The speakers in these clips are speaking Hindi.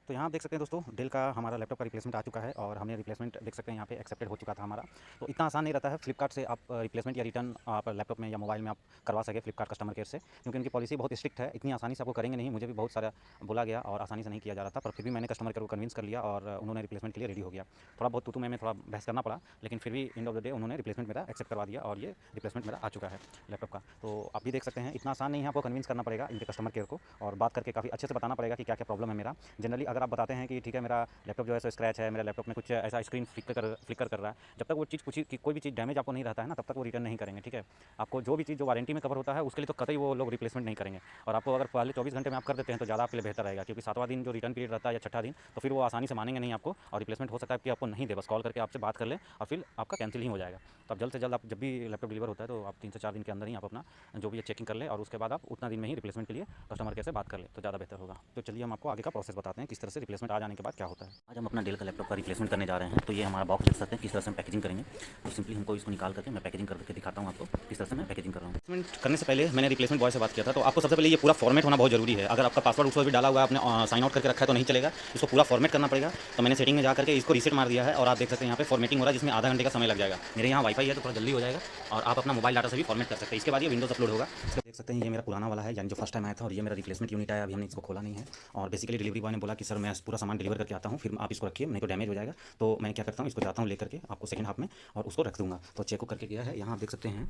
तो यहाँ आप देख सकते हैं दोस्तों, डेल का हमारा लैपटॉप का रिप्लेसमेंट आ चुका है और हमने रिप्लेसमेंट देख सकते हैं यहाँ पे एक्सेप्टेड हो चुका था हमारा। तो इतना आसान नहीं रहता है फ्लिपकार्ट से आप रिप्लेसमेंट या रिटर्न आप लैपटॉप में या मोबाइल में आप करवा सके फ्लिपकार्ट कस्टमर केयर से, क्योंकि उनकी पॉलिसी बहुत स्ट्रिक्ट है। इतनी आसानी से आपको करेंगे नहीं, मुझे भी बहुत सारा बोला गया और आसानी से नहीं किया जा रहा था, पर फिर भी मैंने कस्टमर केयर को कन्विंस कर लिया और उन्होंने रिप्लेसमेंट के लिए रेडी हो गया। थोड़ा बहुत तू में थोड़ा बहस करना पड़ा, लेकिन फिर भी एंड ऑफ द डे उन्होंने रिप्लेसमेंट मेरा एक्सेप्ट करवा दिया और ये रिप्लेसमेंट मेरा आ चुका है लैपटॉप का। तो आप भी देख सकते हैं, इतना आसान नहीं है, आपको कन्विंस करना पड़ेगा इनके कस्टमर केयर को और बात करके काफ़ी अच्छे से बताना पड़ेगा कि क्या क्या प्रॉब्लम है मेरा। जनरली अगर आप बताते हैं कि ठीक है मेरा लैपटॉप जो है सो स्क्रैच है, मेरे लैपटॉप में कुछ ऐसा स्क्रीन फ्लिकर कर रहा है, जब तक वो चीज़ कुछ कि कोई भी चीज़ डैमेज आपको नहीं रहता है ना, तब तक वो रिटर्न नहीं करेंगे। ठीक है, आपको जो भी चीज़ जो वारंटी में कवर होता है उसके लिए तो कतई वो लोग रिप्लेसमेंट नहीं करेंगे। और आपको अगर पहले 24 घंटे में आप कर देते हैं तो ज़्यादा आपके लिए बेहतर रहेगा, क्योंकि 7वां दिन जो रिटर्न पीरियड रहता है या छठा दिन, तो फिर वो आसानी से मानेंगे नहीं आपको और रिप्लेसमेंट हो सकता है कि आपको नहीं दे, बस कॉल करके आपसे बात कर लें और फिर आपका कैंसिल ही हो जाएगा। तो आप जल्द से जल्द आप जब भी लैपटॉप डिलीवर होता है तो आप 3 से 4 दिन के अंदर ही आप अपना जो भी है चेकिंग कर लें और उसके बाद आप उतना दिन में ही रिप्लेसमेंट के लिए कस्टमर केयर से बात कर लें तो ज़्यादा बेहतर होगा। तो चलिए हम आपको आगे का प्रोसेस बताते हैं किस तरह से रिप्लेसमेंट आ जाने के बाद क्या होता है। आज हम अपना डेल का लैपटॉप का रिप्लेसमेंट करने जा रहे हैं। तो ये हमारा बॉक्स देख सकते हैं किस तरह से हम पैकेजिंग करेंगे। तो सिंपली हमको इसको निकाल करके मैं पैकेजिंग करके दिखाता हूँ आपको किस तरह से मैं पैकेजिंग कर रहा हूँ। रिप्लेसमेंट करने से पहले मैंने रिप्लेसमेंट बॉय से बात किया था, तो आपको सबसे पहले ये पूरा फॉर्मेट होना बहुत जरूरी है। अगर आपका पासवर्ड उसको भी डाला हुआ है, आपने साइन आउट करके रखा है तो नहीं चलेगा, इसको पूरा फॉर्मेट करना पड़ेगा। तो मैंने सेटिंग में जा करके इसको रीसेट मार दिया है और आप देख सकते हैं यहाँ पे फॉर्मेटिंग हो रहा है, जिसमें आधा घंटे का समय लग जाएगा। मेरे यहाँ वाईफाई है तो थोड़ा जल्दी हो जाएगा और आप अपना मोबाइल डाटा से भी फॉर्मेट कर सकते हैं। इसके बाद ये विंडोज अपलोड होगा। देख सकते हैं ये मेरा पुराना वाला है, यानी जो फर्स्ट टाइम आया था, और ये मेरा रिप्लेसमेंट यूनिट आया, अभी हमने इसको खोला नहीं है। और बेसिकली डिलीवरी बॉय ने बोला कि सर मैं पूरा सामान डिलीवर करके आता हूँ, फिर आप इसको रखिए नहीं तो डैमेज हो जाएगा। तो मैं क्या करता हूँ, इसको जाता हूँ लेकर के आपको सेकंड हाफ में और उसको रख दूँगा। तो चेक करके गया है, यहाँ आप देख सकते हैं।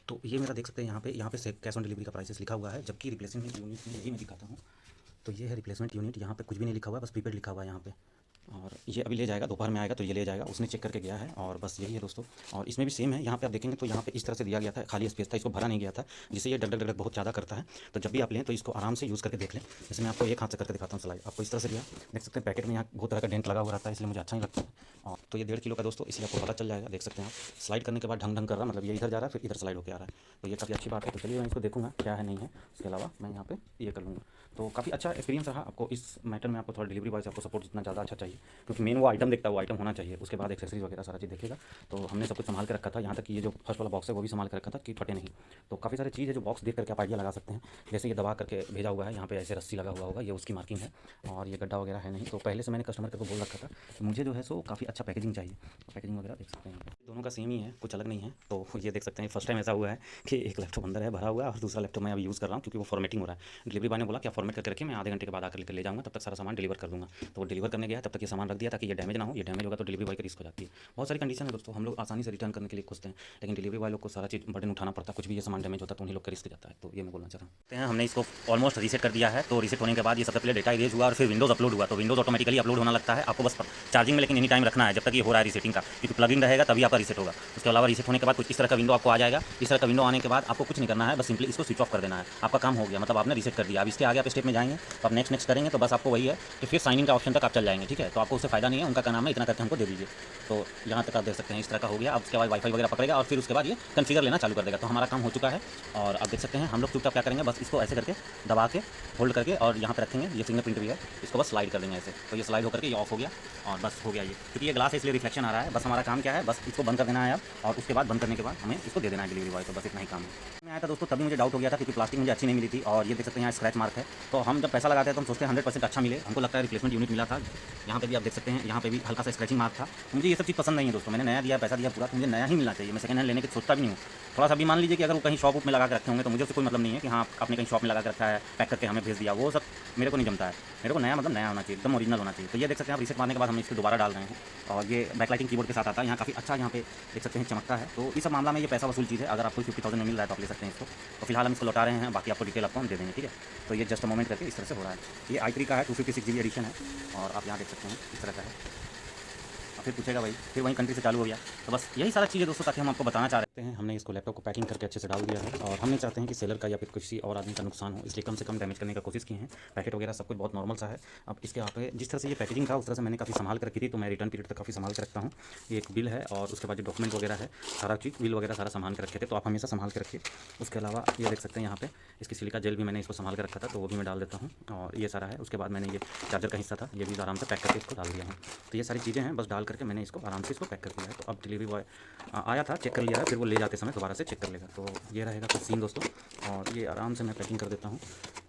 तो ये मेरा देख सकते हैं यहाँ पे कैश ऑन डिलीवरी का प्राइसेस लिखा हुआ है, जबकि रिप्लेसमेंट यूनिट में यही मैं दिखाता हूँ। तो ये है रिप्लेसमेंट यूनिट, यहाँ पे कुछ भी नहीं लिखा हुआ है, बस प्रीपेड लिखा हुआ है यहाँ पे। और ये अभी ले जाएगा, दोपहर में आएगा तो ये ले जाएगा, उसने चेक करके गया है और बस यही है दोस्तों। और इसमें भी सेम है, यहाँ पे आप देखेंगे तो यहाँ पे इस तरह से दिया गया था, खाली स्पेस था, इसको भरा नहीं गया था, जिससे ये डग डग डग बहुत ज़्यादा करता है। तो जब भी आप लें तो इसको आराम से यूज़ करके देख लें। जैसे मैं आपको एक हाथ से करके दिखाता हूँ स्लाइड, आपको इस तरह से दिया, देख सकते हैं पैकेट में यहाँ बहुत तरह का डेंट लगा हुआ रहता है, इसलिए मुझे अच्छा नहीं लगता है। और तो ये 1.5 किलो का दोस्तों, इसलिए आपको पता चल जाएगा। देख सकते हैं आप स्लाइड करने के बाद ढंग ढंग कर रहा है, मतलब ये इधर जा रहा है फिर इधर स्लाइड होकर आ रहा है, तो ये काफ़ी अच्छी बात है। तो चलिए मैं इसको देखूँगा क्या है नहीं है, उसके अलावा मैं यहाँ पे ये कर लूँगा। तो काफ़ी अच्छा एक्सपीरियंस रहा आपको इस मैटर में। आपको थोड़ा डिलीवरी बॉय से आपको सपोर्ट जितना ज़्यादा अच्छा चाहिए, क्योंकि मेन वो आइटम देखता है, वो आइटम होना चाहिए, उसके बाद एक्सेसरीज वगैरह सारा चीज़ देखेगा। तो हमने सब कुछ संभाल के रखा था, यहाँ तक कि ये जो फर्स्ट वाला बॉक्स है वो भी संभाल के रखा था कि फटे नहीं। तो काफ़ी सारी चीज़ है जो बॉक्स देख करके आप आइडिया लगा सकते हैं। जैसे ये दबा करके भेजा हुआ है, यहाँ पे ऐसे रस्सी लगा हुआ होगा, ये उसकी मार्किंग है। और ये गड्ढा वगैरह है नहीं, तो पहले से मैंने कस्टमर को बोल रखा था कि मुझे जो है सो काफ़ी अच्छा पैकेजिंग चाहिए। पैकेजिंग वगैरह देख सकते हैं, दोनों का सेम ही है, कुछ अलग नहीं है। तो ये देख सकते हैं फर्स्ट टाइम ऐसा हुआ है कि एक लैपटॉप अंदर है भरा हुआ है और दूसरा लैपटॉप मैं अभी यूज़ कर रहा हूँ, क्योंकि वो फॉर्मेटिंग हो रहा है। डिलीवरी बॉय ने बोला क्या फॉर्मेट करके रखिए, मैं आधे घंटे के बाद आकर लेकर ले जाऊँगा, तब तक सारा सामान डिलीवर कर दूँगा। तो वो डिलीवर करने गया, तब तक ये सामान रख दिया ताकि ये डैमेज ना हो। ये डैमेज होगा तो डिलीवरी बॉय की रिस्क हो जाती है। बहुत सारी कंडीशन है दोस्तों, हम लोग आसानी से रिटर्न करने के लिए खोजते हैं, लेकिन डिलीवरी बॉय लोग को सारा चीज़ बर्डन उठाना पड़ता है। कुछ भी ये सामान डैमेज होता है तो उन्हीं लोग का रिस्क जाता है। तो ये मैं बोलना चाहता हूँ। हमने इसको ऑलमोस्ट रीसेट कर दिया है। तो रीसेट होने के बाद ये सबसे पहले डेटा इरेज हुआ और फिर विंडोज अपलोड हुआ। तो विंडोज ऑटोमेटिकली अपलोड होना लगता है, आपको बस चार्जिंग में लेकिन एनी टाइम रखना है जब तक ये हो रहा है रीसेटिंग का, क्योंकि प्लगिंग रहेगा तभी आपका रीसेट होगा। उसके अलावा रीसेट होने के बाद कुछ इस तरह का विंडो आपको आ जाएगा। इस तरह का विंडो आने के बाद आपको कुछ नहीं करना है, बस सिंपली इसको स्विच ऑफ कर देना है, आपका काम हो गया, मतलब आपने रीसेट कर दिया। अब इसके आगे आप स्टेप में जाएंगे तो आप नेक्स्ट करेंगे तो बस आपको वही है कि फिर साइन इन का ऑप्शन तक आप चल जाएंगे। ठीक है, तो आपको उससे फायदा नहीं है, उनका क्या नाम है, इतना करके हमको दे दीजिए। तो यहाँ तक आप देख सकते हैं इस तरह का हो गया। अब उसके बाद वाईफाई वगैरह पकड़ेगा और फिर उसके बाद ये कन्फिगर लेना चालू कर देगा। तो हमारा काम हो चुका है और आप देख सकते हैं हम लोग चुपचाप क्या करेंगे, बस इसको ऐसे करके दबा के होल्ड करके और यहाँ पे रखेंगे। ये फिंगरप्रिंट भी है, इसको बस स्लाइड कर देंगे ऐसे, तो ये स्लाइड होकर के ये ऑफ हो गया और बस हो गया ये, क्योंकि ये ग्लास है इसलिए रिफ्लेक्शन आ रहा है। बस हमारा काम क्या है, बस इसको बंद कर देना है अब, और उसके बाद बंद करने के बाद हमें इसको दे देना है डिलीवरी बॉय को, बस इतना ही काम है। मैं आया था दोस्तों तभी मुझे डाउट हो गया था, क्योंकि प्लास्टिक मुझे अच्छी नहीं मिली थी और ये देख सकते हैं यहाँ स्क्रैच मार्क है। तो हम जब पैसा लगाते हैं तो हम सोचते हैं 100% अच्छा मिले, हमको लगता है रिप्लेसमेंट यूनिट मिला था। यहाँ पे भी आप देख सकते हैं, यहाँ पे भी हल्का सा स्क्रैचिंग मार्क था। मुझे ये सब चीज़ पसंद नहीं है दोस्तों, मैंने नया दिया, पैसा दिया पूरा, तो मुझे नया ही मिलना चाहिए। मैं सेकंड हैंड लेने की सोचता भी नहीं हूँ। थोड़ा सा भी मान लीजिए कि अगर वो कहीं शॉप में लगा के रखे होंगे तो मुझे उससे कोई मतलब नहीं है कि हाँ आपने कहीं शॉप में लगा के रखा है, पैक करके हमें भेज दिया, वो सब मेरे को नहीं जमता है। मेरे को नया मतलब नया होना चाहिए, एकदम ओरिजिनल होना चाहिए। तो ये देख सकते हैं आप रीसेट मारने के बाद हम इसको दोबारा डाल रहे हैं और ये बैकलाइटिंग कीबोर्ड के साथ आता है। यहाँ काफ़ी अच्छा यहाँ पे देख सकते हैं चमकता है। तो इस सब मामला में ये पैसा वसूल चीज़ है। अगर आपको 50,000 में मिल रहा है तो आप ले सकते हैं इसको। तो फिलहाल हम इसको लौटा रहे हैं, बाकी आपको डिटेल आपको हम दे देंगे। ठीक है, तो ये जस्ट मोमेंट करके इस तरह से हो रहा है। ये i3 का है, 256 GB एडिशन है और आप यहाँ देख सकते हैं इस तरह का है। फिर पूछेगा भाई, फिर वहीं कंट्री से चालू हो गया। तो बस यही सारा चीज़ है दोस्तों, ताकि हम आपको बताना चाह रहे हैं। हमने इसको लैपटॉप को पैकिंग करके अच्छे से डाल दिया है और हम नहीं चाहते हैं कि सेलर का या फिर किसी और आदमी का नुकसान हो, इसलिए कम से कम डैमेज करने का कोशिश की है। पैकेट वगैरह सब कुछ बहुत नॉर्मल सा है। अब इसके आप जिस तरह से ये पैकेजिंग था उस तरह से मैंने काफ़ी संभाल कर रखी थी, तो मैं रिटर्न पीरियड तक काफ़ी संभाल के रखता हूँ। ये एक बिल है और उसके बाद जो डॉक्यूमेंट वगैरह है सारा चीज़ बिल वगैरह सारा संभाल के रखे थे, तो आप हमेशा संभाल के रखिए। उसके अलावा ये देख सकते हैं यहाँ पे इसकी सिलिका जेल भी मैंने इसको संभाल के रखा था, तो वो भी मैं डाल देता हूँ। और ये सारा है, उसके बाद मैंने ये चार्जर का हिस्सा था, ये भी आराम से पैक करके इसको डाल दिया हूँ। तो ये सारी चीज़ें हैं, बस डाल करके मैंने इसको आराम से इसको पैक कर दिया है। तो अब डिलीवरी बॉय आया था, चेक कर लिया है, फिर वो ले जाते समय दोबारा से चेक कर लेगा। तो ये रहेगा कुछ सीन दोस्तों, और ये आराम से मैं पैकिंग कर देता हूँ।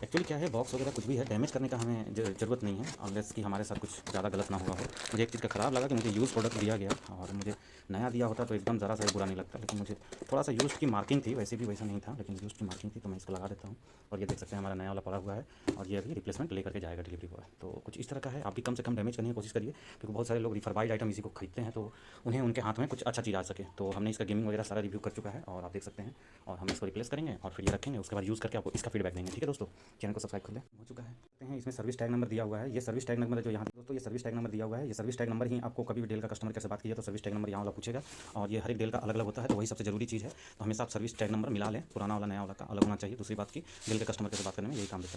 एक्चुअली क्या है, बॉक्स वगैरह कुछ भी है, डैमेज करने का हमें ज़रूरत नहीं है, अनलेस कि हमारे साथ कुछ ज़्यादा गलत ना हुआ हो। मुझे एक चीज़ का ख़राब लगा कि मुझे यूज़ प्रोडक्ट दिया गया, और मुझे नया दिया होता तो एकदम ज़रा सा भी बुरा नहीं लगता, लेकिन मुझे थोड़ा सा यूज़ की मार्किंग थी, वैसे भी वैसा नहीं था, लेकिन यूज़ की मार्किंग थी, तो मैं इसको लगा देता हूँ। और ये देख सकते हैं हमारा नया वाला पड़ा हुआ है, और ये अभी रिप्लेसमेंट लेकर के जाएगा डिलीवरी बॉय। तो कुछ इस तरह का है, आप भी कम से कम डैमेज करने की कोशिश करिए, क्योंकि बहुत सारे लोग रिफरबाइड आइटम इसी को खरीदते हैं, तो उन्हें उनके हाथ में कुछ अच्छा चीज़ आ सके। तो हमने इसका गेमिंग वगैरह सारा रिव्यू कर चुका है, और आप देख सकते हैं, और हम इसको रिप्लेस करेंगे और फिर ये रखेंगे, उसके बाद यूज़ करके आपको इसका फीडबैक देंगे। ठीक है दोस्तों, चैनल को सब्सक्राइब कर लें। हो चुका है, देखते हैं इसमें सर्विस टैग नंबर दिया हुआ है। ये सर्विस टैग नंबर जो यहाँ दोस्तों, ये सर्विस टैग नंबर दिया हुआ है। ये सर्विस टैग नंबर ही आपको कभी भी डेल का कस्टमर केयर से बात कीजिए तो सर्विस टैग नंबर यहाँ वाला पूछेगा, और ये हर एक डेल का अलग अलग होता है, तो वही सबसे जरूरी चीज़ है। तो हमेशा आप सर्विस टैग नंबर मिला लें, पुराना वाला नया वाला का अलग होना चाहिए। दूसरी बात की डेल के कस्टमर केयर से बात करने में यही काम देता है।